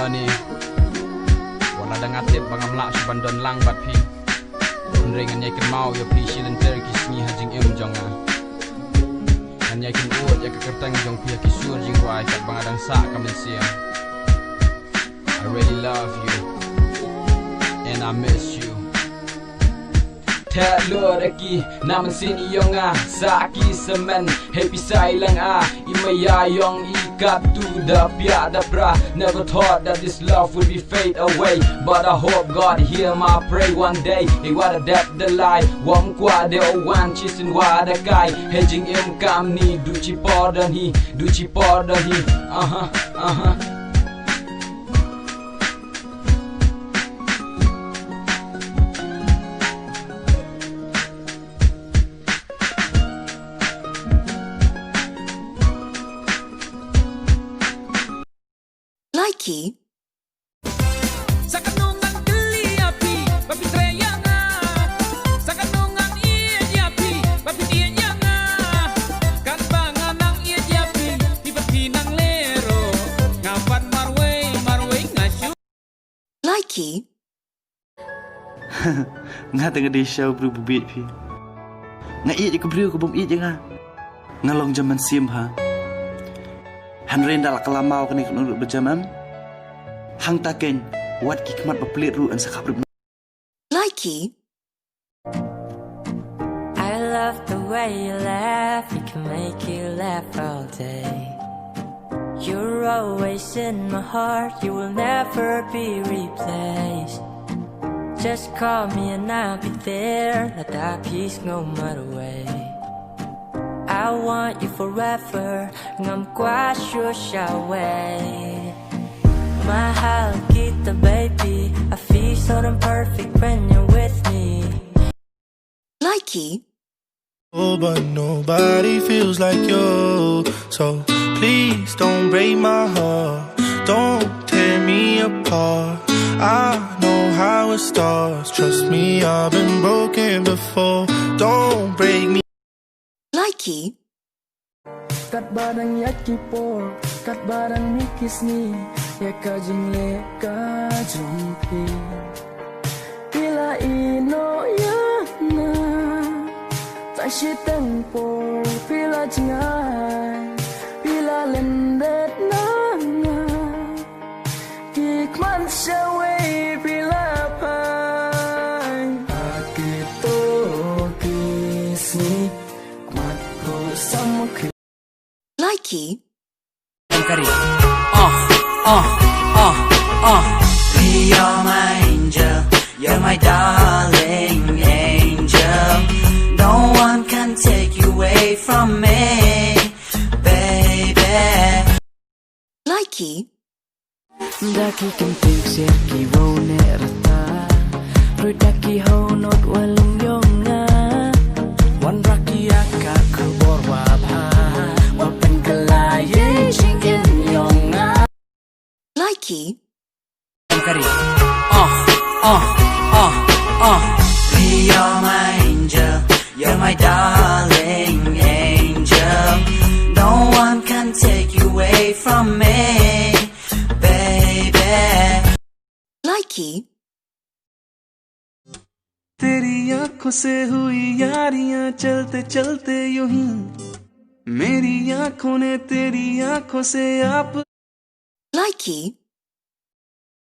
ni wala da ngatip bangam la bandon lang bat pi ringan nyai kan mau yo pi shilen ter kismi hajing jonga an nyai kan uot ya kertang jong pi kisur jing wai kat bangadang sa kamen sia. I really love you and I miss you. Telo lagi naman sini yong saki semen happy sailang imaya yong ikat tu da pia da bra. Never thought that this love would be fade away, but I hope God hear my pray one day. Hey what a depth the lie wong kwa de wan chisin wa da kai hedging kam ni duchi pardon hi Likey. Sa kanungang geli api, papitraya nga. Sa kanungang iya api, papitiya nga. Kanbangan ng iya api, ipatinang lero. Ngapan marway nga siya. Likey. Nga tengah di show bru bubit pi. Nga iya ko bru ko bom iya nga. Ngalong zaman sim ha. Han dah kelamau kini menurut berjaman. Hang taken wat kikmat berpelit ru an sakap ru. Likey. I love the way you laugh. You can make you laugh all day. You're always in my heart. You will never be replaced. Just call me and I'll be there. Let that peace go my way. I want you forever. Ngam qua sure shall wait. Mahal kita baby. I feel so damn perfect when you're with me. Likey. Oh, but nobody feels like you. So please don't break my heart. Don't tear me apart. I know how it starts. Trust me, I've been broken before. Don't break me. Likey. Kat barang ya kipo, kat barang mikis ni, ya kajumpi. Bila ino ya na, tak si tempo, bila jengai, bila lendet na, kikman syawai bila pai. Akito kisni. Likey. You're my angel, you're my darling angel. No one can take you away from me, baby. Likey. Daki kentik serki wone rata, rồi daki ho not walung yonga. Wan raki akak kubor wabha, wapen kelaye shingin yonga. Likey. You're my angel, you're my darling angel. No one can take you away from me, baby. Likey. तेरी आंखों से हुई यारियां चलते चलते यूं ही मेरी आंखों ने तेरी आंखों से आप Likey.